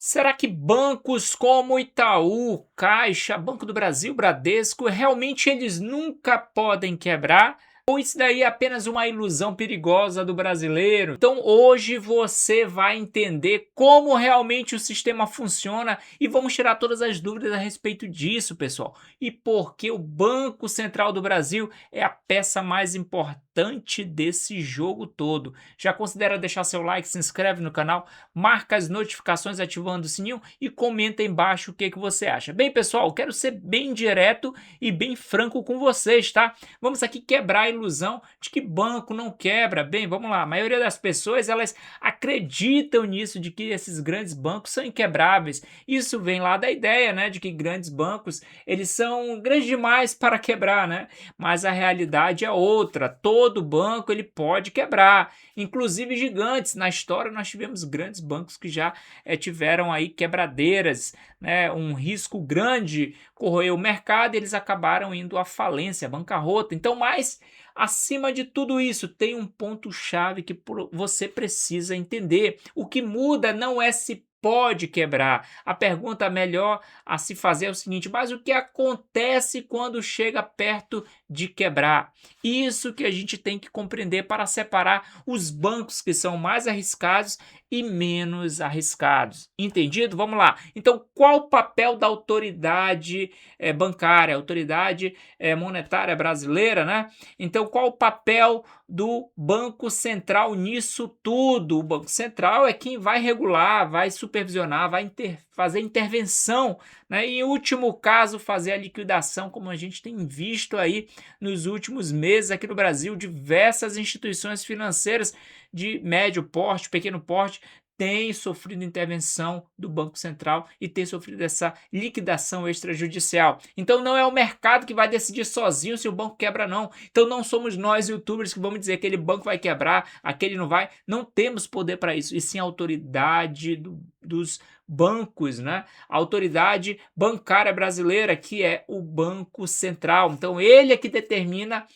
Será que bancos como Itaú, Caixa, Banco do Brasil, Bradesco, realmente eles nunca podem quebrar? Ou isso daí é apenas uma ilusão perigosa do brasileiro? Então hoje você vai entender como realmente o sistema funciona e vamos tirar todas as dúvidas a respeito disso, pessoal. E por que o Banco Central do Brasil é a peça mais importante desse jogo todo. Já considera deixar seu like, se inscreve no canal, marca as notificações ativando o sininho e comenta aí embaixo o que você acha. Bem, pessoal, quero ser bem direto e bem franco com vocês, tá? Vamos aqui quebrar a ilusão de que banco não quebra. Bem, vamos lá. A maioria das pessoas, elas acreditam nisso, de que esses grandes bancos são inquebráveis. Isso vem lá da ideia, né, de que grandes bancos, eles são grandes demais para quebrar, né? Mas a realidade é outra. Todo banco ele pode quebrar, inclusive gigantes. Na história nós tivemos grandes bancos que já tiveram aí quebradeiras, né? Um risco grande corroeu o mercado e eles acabaram indo à falência, à bancarrota. Então, mas acima de tudo isso, tem um ponto-chave que você precisa entender. O que muda não é se pode quebrar. A pergunta melhor a se fazer é o seguinte: mas o que acontece quando chega perto de quebrar? Isso que a gente tem que compreender para separar os bancos que são mais arriscados e menos arriscados. Entendido? Vamos lá. Então, qual o papel da autoridade bancária, autoridade monetária brasileira, né? Então, qual o papel do Banco Central nisso tudo? O Banco Central é quem vai regular, vai supervisionar, vai fazer intervenção, né? E, em último caso, fazer a liquidação, como a gente tem visto aí nos últimos meses aqui no Brasil. Diversas instituições financeiras de médio porte, pequeno porte, têm sofrido intervenção do Banco Central e têm sofrido essa liquidação extrajudicial. Então não é o mercado que vai decidir sozinho se o banco quebra, não. Então não somos nós, youtubers, que vamos dizer que aquele banco vai quebrar, aquele não vai. Não temos poder para isso, e sim a autoridade dos bancos, né? A autoridade bancária brasileira, que é o Banco Central. Então ele é que determina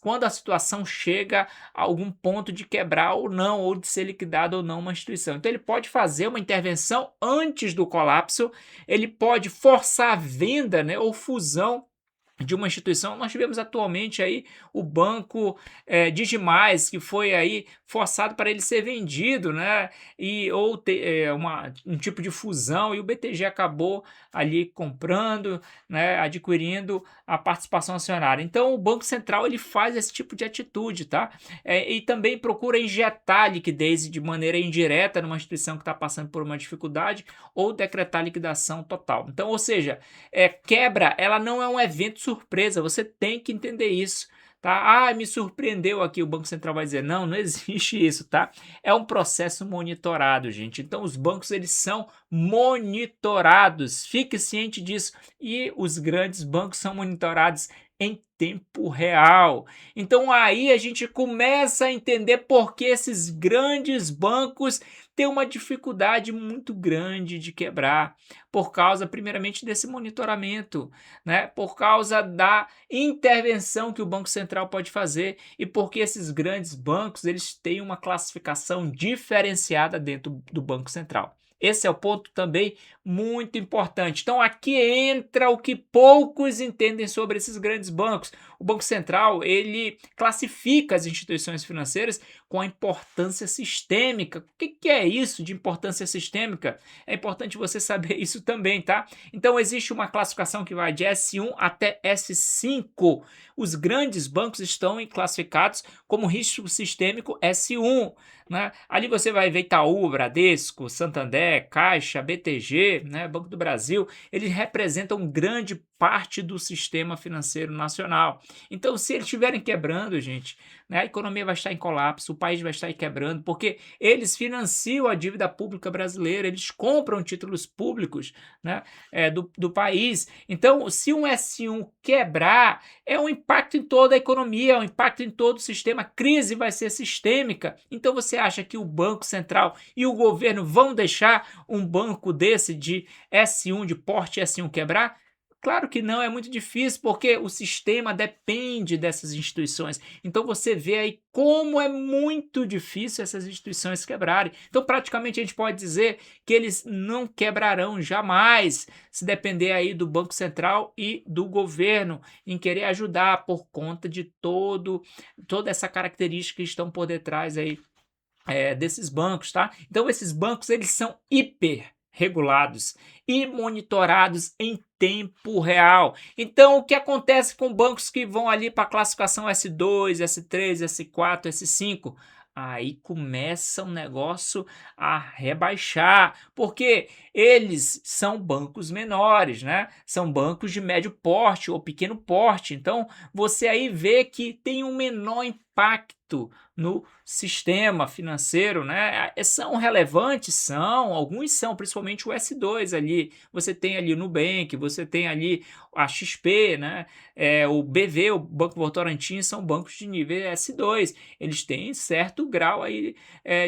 quando a situação chega a algum ponto de quebrar ou não, ou de ser liquidada ou não uma instituição. Então ele pode fazer uma intervenção antes do colapso, ele pode forçar a venda, né, ou fusão de uma instituição. Nós tivemos atualmente aí o banco Digimais, que foi aí forçado para ele ser vendido, né? E ou ter um tipo de fusão, e o BTG acabou ali comprando, né? Adquirindo a participação acionária. Então o Banco Central ele faz esse tipo de atitude, tá? E também procura injetar liquidez de maneira indireta numa instituição que está passando por uma dificuldade, ou decretar liquidação total. Então, ou seja, quebra, ela não é um evento surpresa, você tem que entender isso, tá? Ah, me surpreendeu aqui, o Banco Central vai dizer, não, não existe isso, tá? É um processo monitorado, gente. Então os bancos eles são monitorados, fique ciente disso. E os grandes bancos são monitorados em tempo real. Então aí a gente começa a entender por que esses grandes bancos têm uma dificuldade muito grande de quebrar, por causa primeiramente desse monitoramento, né? Por causa da intervenção que o Banco Central pode fazer, e porque esses grandes bancos eles têm uma classificação diferenciada dentro do Banco Central. Esse é o ponto também muito importante. Então aqui entra o que poucos entendem sobre esses grandes bancos. O Banco Central ele classifica as instituições financeiras com a importância sistêmica. O que é isso de importância sistêmica? É importante você saber isso também, tá? Então existe uma classificação que vai de S1 até S5. Os grandes bancos estão classificados como risco sistêmico S1, né? Ali você vai ver Itaú, Bradesco, Santander, Caixa, BTG, né, Banco do Brasil. Eles representam grande parte do sistema financeiro nacional. Então, se eles estiverem quebrando, gente, né, a economia vai estar em colapso, o país vai estar quebrando, porque eles financiam a dívida pública brasileira, eles compram títulos públicos, né, do país. Então, se um S1 quebrar, é um impacto em toda a economia, é um impacto em todo o sistema, a crise vai ser sistêmica. Então, você acha que o Banco Central e o governo vão deixar um banco desse de S1, de porte S1 quebrar? Claro que não, é muito difícil, porque o sistema depende dessas instituições. Então você vê aí como é muito difícil essas instituições quebrarem. Então, praticamente, a gente pode dizer que eles não quebrarão jamais, se depender aí do Banco Central e do governo em querer ajudar por conta de toda essa característica que estão por detrás aí desses bancos, tá? Então esses bancos eles são hiper regulados e monitorados em tempo real. Então o que acontece com bancos que vão ali para a classificação S2, S3, S4, S5? Aí começa o negócio a rebaixar, porque eles são bancos menores, né? São bancos de médio porte ou pequeno porte. Então você aí vê que tem um menor impacto no sistema financeiro, né? São relevantes? São, alguns são, principalmente o S2 ali. Você tem ali o Nubank, você tem ali a XP, né? O BV, o Banco Votorantim, são bancos de nível S2. Eles têm certo grau aí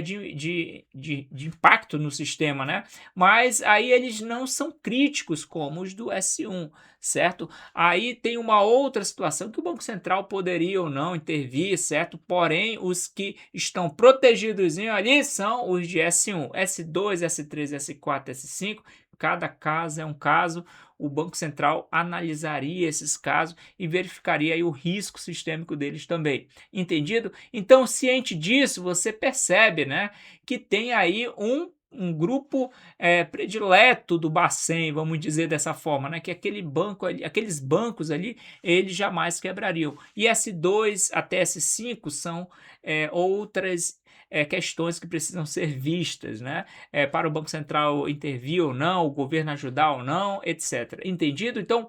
de impacto no sistema, né? Mas aí eles não são críticos como os do S1, certo? Aí tem uma outra situação que o Banco Central poderia ou não intervir, certo? Porém, os que estão protegidos ali são os de S1, S2, S3, S4, S5. Cada caso é um caso. O Banco Central analisaria esses casos e verificaria aí o risco sistêmico deles também. Entendido? Então, ciente disso, você percebe, né, que tem aí um grupo predileto do Bacen, vamos dizer dessa forma, né? Que aquele banco ali, aqueles bancos ali, eles jamais quebrariam. E S2 até S5 são outras questões que precisam ser vistas, né? Para o Banco Central intervir ou não, o governo ajudar ou não, etc. Entendido? Então,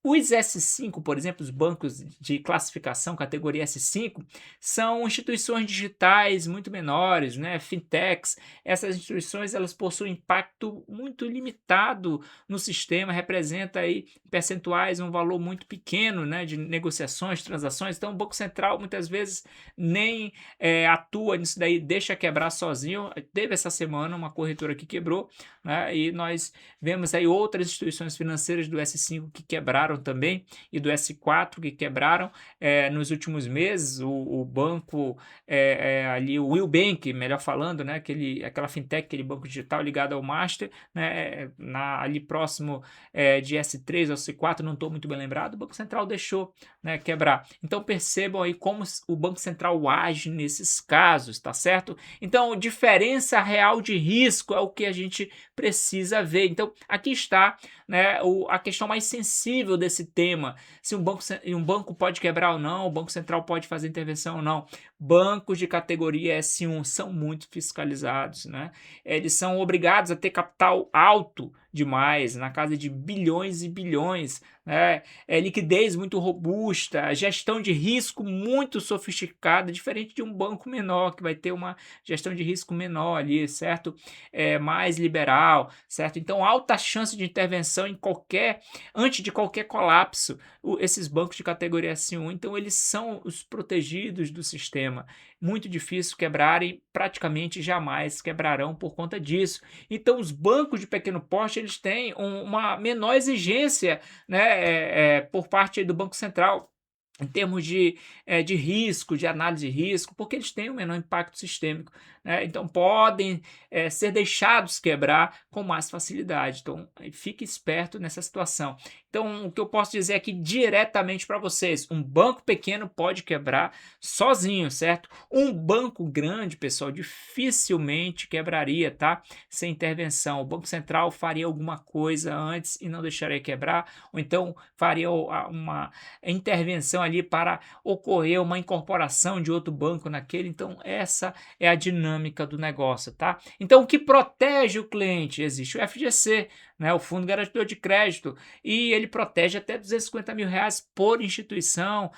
os S5, por exemplo, os bancos de classificação categoria S5, são instituições digitais muito menores, né, fintechs. Essas instituições elas possuem impacto muito limitado no sistema, representa aí percentuais, um valor muito pequeno, né, de negociações, transações. Então, o Banco Central muitas vezes nem atua nisso daí, deixa quebrar sozinho. Teve essa semana uma corretora que quebrou, né, e nós vemos aí outras instituições financeiras do S5 que quebraram também e do S4 que quebraram nos últimos meses. O banco ali, o Will Bank, melhor falando, né, aquela fintech, aquele banco digital ligado ao Master, né, ali próximo de S3 ou S4, não estou muito bem lembrado, o Banco Central deixou, né, quebrar. Então percebam aí como o Banco Central age nesses casos, tá certo? Então, diferença real de risco é o que a gente precisa ver. Então, aqui está, né, a questão mais sensível desse tema, se um banco pode quebrar ou não, o Banco Central pode fazer intervenção ou não. Bancos de categoria S1 são muito fiscalizados, né? Eles são obrigados a ter capital alto demais, na casa de bilhões e bilhões, né? Liquidez muito robusta, gestão de risco muito sofisticada, diferente de um banco menor, que vai ter uma gestão de risco menor ali, certo? Mais liberal, certo? Então, alta chance de intervenção antes de qualquer colapso, esses bancos de categoria S1, então eles são os protegidos do sistema. Muito difícil quebrarem, praticamente jamais quebrarão por conta disso. Então, os bancos de pequeno porte, eles têm uma menor exigência, né, por parte do Banco Central, em termos de risco, de análise de risco, porque eles têm um menor impacto sistêmico, né? Então podem ser deixados quebrar com mais facilidade. Então fique esperto nessa situação. Então o que eu posso dizer aqui diretamente para vocês, um banco pequeno pode quebrar sozinho, certo? Um banco grande, pessoal, dificilmente quebraria, tá? Sem intervenção. O Banco Central faria alguma coisa antes e não deixaria quebrar, ou então faria uma intervenção ali para ocorrer uma incorporação de outro banco naquele. Então essa é a dinâmica do negócio, tá? Então o que protege o cliente? Existe o FGC, né, o Fundo Garantidor de Crédito, e ele protege até R$250 mil por instituição,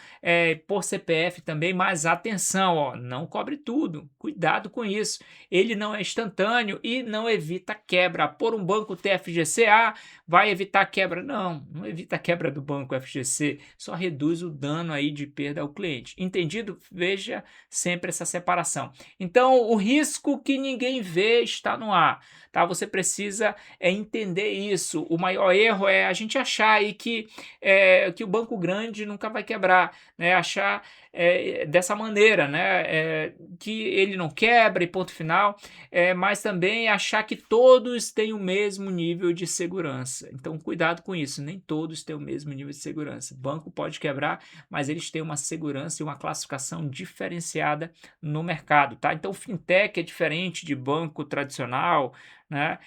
por CPF também, mas atenção, ó, não cobre tudo, cuidado com isso. Ele não é instantâneo e não evita quebra. Por um banco ter FGC, vai evitar quebra? Não, não evita a quebra do banco FGC, só reduz o dano dano aí de perda ao cliente. Entendido? Veja sempre essa separação. Então, o risco que ninguém vê está no ar, tá? Você precisa entender isso. O maior erro é a gente achar aí que o banco grande nunca vai quebrar, né? Achar dessa maneira, né? Que ele não quebra e ponto final, mas também achar que todos têm o mesmo nível de segurança. Então, cuidado com isso, nem todos têm o mesmo nível de segurança. Banco pode quebrar, mas eles têm uma segurança e uma classificação diferenciada no mercado, tá? Então, fintech é diferente de banco tradicional, né?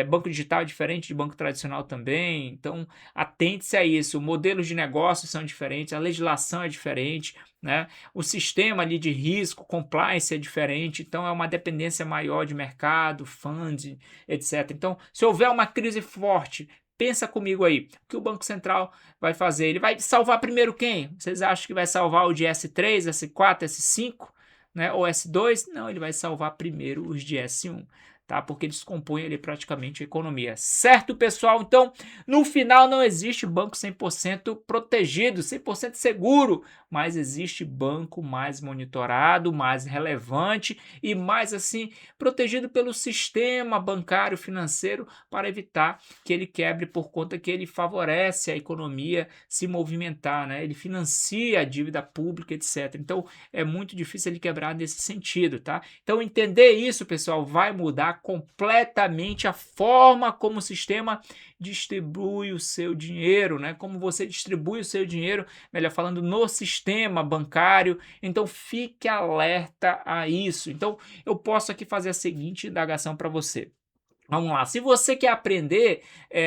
Banco digital é diferente de banco tradicional também, então atente-se a isso. Modelos de negócios são diferentes, a legislação é diferente, né? O sistema ali de risco, compliance é diferente, então é uma dependência maior de mercado, funding, etc. Então, se houver uma crise forte, pensa comigo aí, o que o Banco Central vai fazer? Ele vai salvar primeiro quem? Vocês acham que vai salvar o de S3, S4, S5, né? Ou S2? Não, ele vai salvar primeiro os de S1. Tá? Porque eles compõem ali praticamente a economia. Certo, pessoal? Então, no final não existe banco 100% protegido, 100% seguro, mas existe banco mais monitorado, mais relevante e mais assim protegido pelo sistema bancário financeiro para evitar que ele quebre por conta que ele favorece a economia se movimentar, né? Ele financia a dívida pública, etc. Então, é muito difícil ele quebrar nesse sentido, tá? Então, entender isso, pessoal, vai mudar completamente a forma como o sistema distribui o seu dinheiro, né? Como você distribui o seu dinheiro, melhor falando, no sistema bancário. Então, fique alerta a isso. Então, eu posso aqui fazer a seguinte indagação para você. Vamos lá, se você quer aprender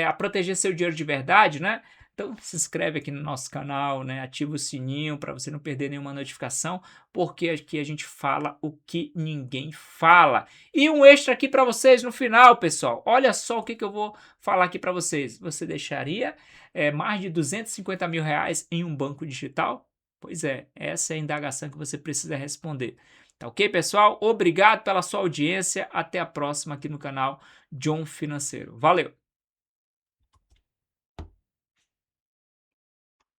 a proteger seu dinheiro de verdade, né? Então se inscreve aqui no nosso canal, né? Ativa o sininho para você não perder nenhuma notificação, porque aqui a gente fala o que ninguém fala. E um extra aqui para vocês no final, pessoal. Olha só o que eu vou falar aqui para vocês. Você deixaria mais de 250 mil reais em um banco digital? Pois é, essa é a indagação que você precisa responder. Tá ok, pessoal? Obrigado pela sua audiência. Até a próxima aqui no canal John Financeiro. Valeu!